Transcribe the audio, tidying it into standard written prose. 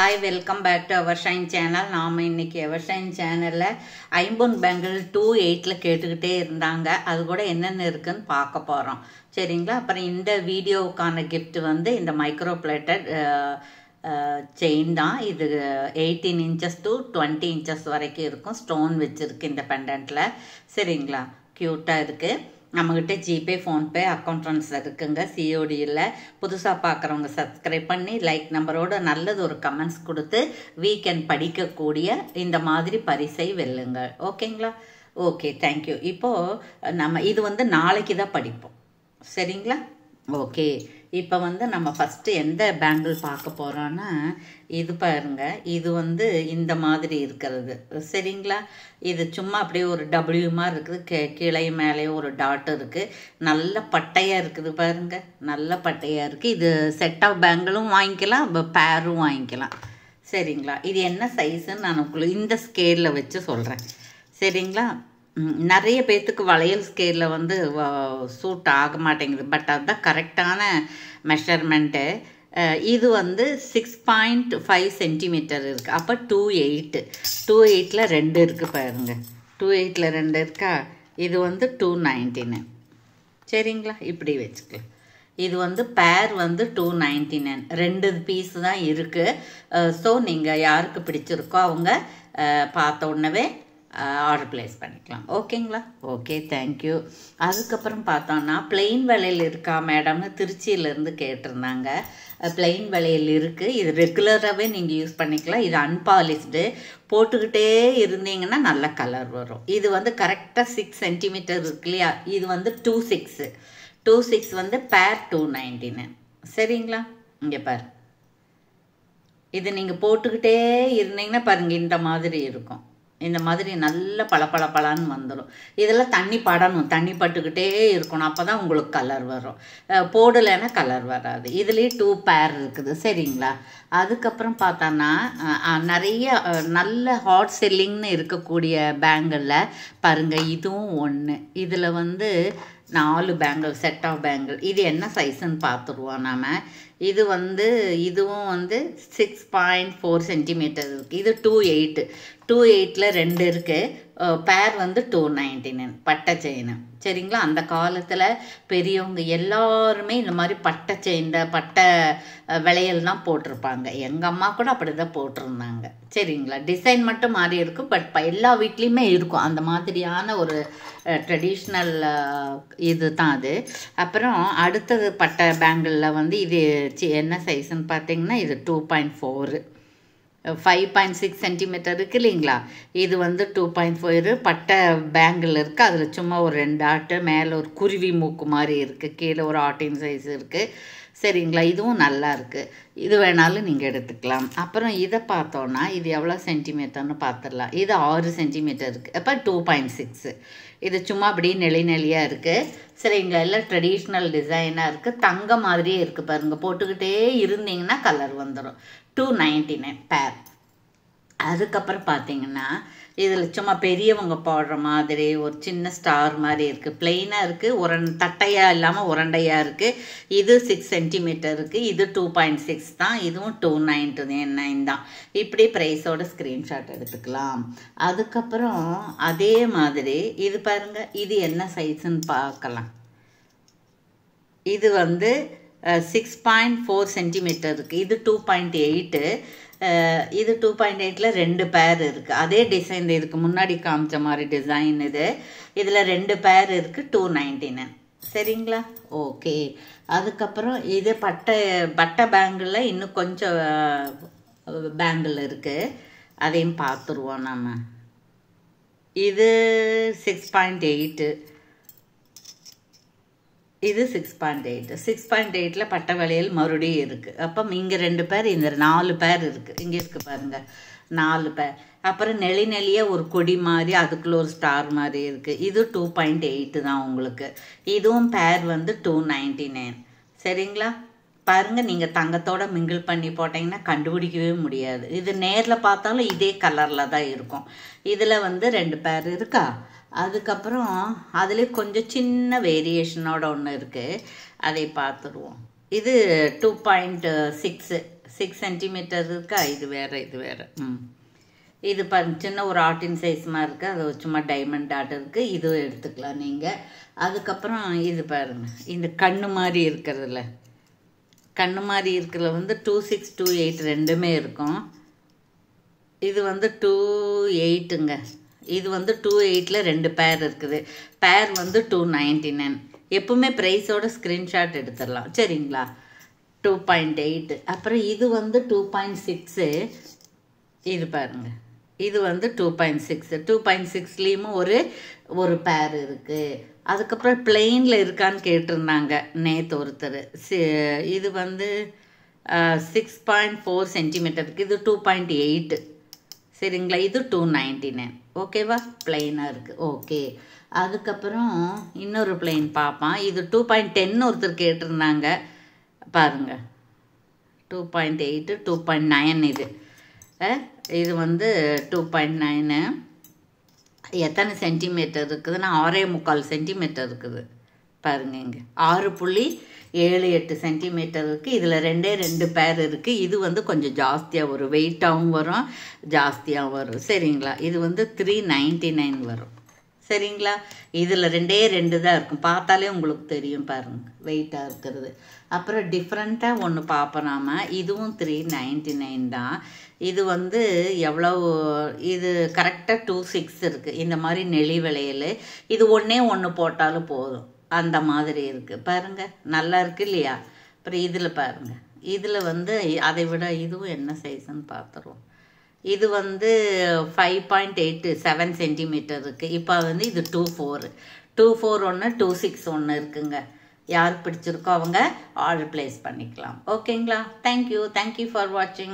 Hi, welcome back to our Shine channel. நாம இன்னைக்கு our Shine channelல ஐம்பொன் பேங்கிள் 2.8ல கேட்டுக்கிட்டே இருந்தாங்க. அது கூட என்னென்ன இருக்குன்னு பார்க்க போறோம். சரிங்களா? அப்புறம் இந்த வீடியோவுக்கான கிஃப்ட் வந்து இந்த மைக்ரோ பிளேட்டட் செயின் தான். இது 18 inches to 20 inches வரைக்கும் இருக்கும். ஸ்டோன் வச்சிருக்கு இந்த பெண்டன்ட்ல. சரிங்களா? கியூட்டாக இருக்கு. நம்மகிட்ட ஜிபே ஃபோன்பே அக்கௌண்ட் ட்ரான்ஸ்ஃபர் இருக்குங்க. சிஓடி இல்லை. புதுசாக பார்க்குறவங்க சப்ஸ்கிரைப் பண்ணி லைக் நம்பரோட நல்லது ஒரு கமெண்ட்ஸ் கொடுத்து வீக்கெண்ட் படிக்கக்கூடிய இந்த மாதிரி பரிசை வெல்லுங்க. ஓகேங்களா? Okay, thank you. இப்போது நம்ம இது வந்து நாளைக்கு தான் படிப்போம். சரிங்களா? ஓகே, இப்போ வந்து நம்ம ஃபஸ்ட்டு எந்த பேங்கிள் பார்க்க போகிறோன்னா இது பாருங்க. இது வந்து இந்த மாதிரி இருக்கிறது. சரிங்களா? இது சும்மா அப்படியே ஒரு டபிள்யூ மாதிரி இருக்குது. கீழே மேலேயே ஒரு டாட் இருக்குது. நல்ல பட்டையாக இருக்குது பாருங்க. நல்ல பட்டையாக இருக்குது. இது செட் ஆஃப் பேங்கிளும் வாங்கிக்கலாம், பேரும் வாங்கிக்கலாம். சரிங்களா? இது என்ன சைஸுன்னு நான் உங்களுக்கு இந்த ஸ்கேலில் வச்சு சொல்கிறேன். சரிங்களா? நிறைய பேர்த்துக்கு வளையல் ஸ்கேலில் வந்து சூட் ஆக மாட்டேங்குது. பட் அதுதான் கரெக்டான மெஷர்மெண்ட்டு. இது வந்து 6.5 சென்டிமீட்டர் இருக்குது. அப்போ 2.8. 2.8ல் 2 இருக்குது பாருங்க. 2.8ல் 2 இருக்கா? இது வந்து 299. சரிங்களா? இப்படி வச்சுக்கலாம். இது வந்து பேர் வந்து 299. 2 பீஸ் தான் இருக்குது. ஸோ நீங்கள் யாருக்கு பிடிச்சிருக்கோ அவங்க பார்த்த உடனே ஆர்டர் ப்ளேஸ் பண்ணிக்கலாம். ஓகேங்களா? Okay, thank you. அதுக்கப்புறம் பார்த்தோன்னா பிளெயின் வளையல் இருக்கா மேடம்னு திருச்சியிலேருந்து கேட்டிருந்தாங்க. பிளெயின் வளையல் இருக்குது. இது ரெகுலராகவே நீங்கள் யூஸ் பண்ணிக்கலாம். இது அன்பாலிஷ்டு. போட்டுக்கிட்டே இருந்தீங்கன்னா நல்ல கலர் வரும். இது வந்து கரெக்டாக 6 சென்டிமீட்டர் இருக்கு இல்லையா? இது வந்து 2.6 வந்து பேர் 299. சரிங்களா? இங்கே பாரு. இது நீங்கள் போட்டுக்கிட்டே இருந்தீங்கன்னா பாருங்கள் இந்த மாதிரி இருக்கும். இந்த மாதிரி நல்ல பளபளன்னு வந்துடும். இதெல்லாம் தண்ணி படணும். தண்ணி பட்டுக்கிட்டே இருக்கணும். அப்போ தான் உங்களுக்கு கலர் வரும். போடலைன்னா கலர் வராது. இதுலேயே 2 பேர் இருக்குது. சரிங்களா? அதுக்கப்புறம் பார்த்தோன்னா நிறைய நல்ல ஹாட் செல்லிங்னு இருக்கக்கூடிய பேங்கிளில் பாருங்கள். இதுவும் ஒன்று. இதில் வந்து 4 பேங்கிள், செட் ஆஃப் பேங்கிள். இது என்ன சைஸுன்னு பார்த்துருவோம் நாம். இது வந்து இதுவும் வந்து 6.4 சென்டிமீட்டர் இருக்குது. இது 2.8. 2.8ல் 2 இருக்குது. பேர் வந்து 299. பட்டை செயின். சரிங்களா? அந்த காலத்தில் பெரியவங்க எல்லாருமே இந்த மாதிரி பட்டை செயின், பட்டை விளையல் தான் போட்டிருப்பாங்க. எங்கள் அம்மா கூட அப்படி தான் போட்டிருந்தாங்க. சரிங்களா? டிசைன் மட்டும் மாறி இருக்கும். பட் எல்லா வீட்லேயுமே இருக்கும் அந்த மாதிரியான ஒரு ட்ரெடிஷ்னல் இது தான் அது. அப்புறம் அடுத்தது பட்டை பேங்கிளில் வந்து இது என்ன சைஸுன்னு பார்த்தீங்கன்னா இது 2.4. 5.6 சென்டிமீட்டர் இருக்குது இல்லைங்களா? இது வந்து 2.4 பட்டை பேங்கிள் இருக்குது. அதில் சும்மா ஒரு 2 டாட்டு, மேலே ஒரு குருவி மூக்கு மாதிரி இருக்குது, கீழே ஒரு ஆட்டின் சைஸ் இருக்குது. சரிங்களா? இதுவும் நல்லா இருக்குது. இது வேணாலும் நீங்கள் எடுத்துக்கலாம். அப்புறம் இதை பார்த்தோன்னா இது எவ்வளோ சென்டிமீட்டர்னு பார்த்துடலாம். இது 6 சென்டிமீட்டர் இருக்குது. அப்போ 2.6. இது சும்மா அப்படியே நெளியாக இருக்குது. சரிங்களா? எல்லாம் ட்ரெடிஷ்னல் டிசைனாக இருக்குது. தங்க மாதிரியே இருக்குது பாருங்கள். போட்டுக்கிட்டே இருந்தீங்கன்னா கலர் வந்துடும். 299 பேர். அதுக்கப்புறம் பார்த்தீங்கன்னா இதில் சும்மா பெரியவங்க போடுற மாதிரி ஒரு சின்ன ஸ்டார் மாதிரி இருக்குது. பிளெயினாக இருக்குது. தட்டையாக இல்லாமல் உரண்டையாக இருக்குது. இது 6 சென்டிமீட்டர் இருக்குது. இது 2.6 தான். இதுவும் 299 தான். இப்படி ப்ரைஸோட ஸ்க்ரீன்ஷாட் எடுத்துக்கலாம். அதுக்கப்புறம் அதே மாதிரி இது பாருங்கள். இது என்ன சைஸுன்னு பார்க்கலாம். இது வந்து 6.4 சென்டிமீட்டர் இருக்குது. இது 2.8. இது 2.8ல் 2 பேர் இருக்குது. அதே டிசைன் இதுக்கு முன்னாடி காமிச்ச மாதிரி டிசைன் இது. இதில் 2 பேர் இருக்குது. 299. சரிங்களா? ஓகே. அதுக்கப்புறம் இது பட்டை பேங்கிளில் இன்னும் கொஞ்சம் பேங்கிள் இருக்குது. அதையும் பார்த்துருவோம் நம்ம. இது 6.8. இது 6.8. 6.8ல் பட்டை வளையல் மறுபடியும் இருக்குது. அப்போ இங்கே 2 பேர், இந்த 4 பேர் இருக்குது. இங்கே இருக்குது பாருங்கள், 4 பேர். அப்புறம் நெளியாக ஒரு கொடி மாதிரி அதுக்குள்ளே ஒரு ஸ்டார் மாதிரி இருக்குது. இது 2.8 தான் உங்களுக்கு. இதுவும் பேர் வந்து 299. சரிங்களா? பாருங்கள், நீங்கள் தங்கத்தோட மிங்கிள் பண்ணி போட்டிங்கன்னா கண்டுபிடிக்கவே முடியாது. இது நேரில் பார்த்தாலும் இதே கலரில் தான் இருக்கும். இதில் வந்து 2 பேர் இருக்கா? அதுக்கப்புறம் அதில் கொஞ்சம் சின்ன வேரியேஷனோட ஒன்று இருக்குது. அதை பார்த்துருவோம். இது 2.6 6 சென்டிமீட்டர் இருக்கா, இது வேறு இது வேறு. இது சின்ன ஒரு ஆர்டின் சைஸ் மாதிரி இருக்குது, அது சும்மா டைமண்ட் டாட் இருக்குது, இதுவும் எடுத்துக்கலாம் நீங்கள். அதுக்கப்புறம் இது பாருங்கள், இந்த கண்ணு மாதிரி இருக்கிறதுல கண்ணு மாதிரி இருக்கிறதுல வந்து 26, 28 ரெண்டுமே இருக்கும். இது வந்து 28ங்க. இது வந்து 28ல் 2 பேர் இருக்குது. பேர் வந்து 299. எப்பவுமே ப்ரைஸோட ஸ்க்ரீன்ஷாட் எடுத்துடலாம் சரிங்களா. 2.8. அப்புறம் இது வந்து 2.6. இது பாருங்கள், இது வந்து 2.6. 2.6லேயும் ஒரு பேர் இருக்குது. அதுக்கப்புறம் பிளெயினில் இருக்கான்னு கேட்டிருந்தாங்க நேற்று ஒருத்தர். இது வந்து 6.4 சென்டிமீட்டருக்கு, இது 2.8 சரிங்களா. இது 299 ஓகேவா, பிளெயினாக இருக்குது. ஓகே, அதுக்கப்புறம் இன்னொரு பிளெயின் பார்ப்பான். இது 2.10 ஒருத்தர் கேட்டிருந்தாங்க பாருங்கள். 2.8, 2.9. இது வந்து 2.9. எத்தனை சென்டிமீட்டர் இருக்குதுன்னா 6.25 சென்டிமீட்டர் இருக்குது பாருங்க. இங்கே 6.78 சென்டிமீட்டர் இருக்குது. இதில் 2 பேர் இருக்குது. இது வந்து கொஞ்சம் ஜாஸ்தியாக வரும், வெயிட்டாகவும் வரும், ஜாஸ்தியாக வரும் சரிங்களா. இது வந்து 399 வரும் சரிங்களா. இதில் 2 தான் இருக்கும், பார்த்தாலே உங்களுக்கு தெரியும் பாருங்கள் வெயிட்டாக இருக்கிறது. அப்புறம் டிஃப்ரெண்ட்டாக ஒன்று பார்ப்போம் நாம். இதுவும் 399 தான். இது வந்து எவ்வளோ, இது கரெக்டாக 26 இருக்குது. இந்த மாதிரி நெளி விலையில் இது ஒன்று போட்டாலும் போதும், அந்த மாதிரி இருக்குது பாருங்கள், நல்லா இருக்குது இல்லையா. அப்புறம் இதில் பாருங்கள், இதில் வந்து அதை விட இதுவும் என்ன சைஸுன்னு பார்த்துருவோம். இது வந்து 5.87 சென்டிமீட்டர் இருக்குது. இப்போ வந்து இது 24 ஒன்று, 26 ஒன்று இருக்குங்க. யாருக்கு பிடிச்சிருக்கோ அவங்க ஆர்டர் ப்ளேஸ் பண்ணிக்கலாம் ஓகேங்களா. தேங்க்யூ ஃபார் வாட்சிங்.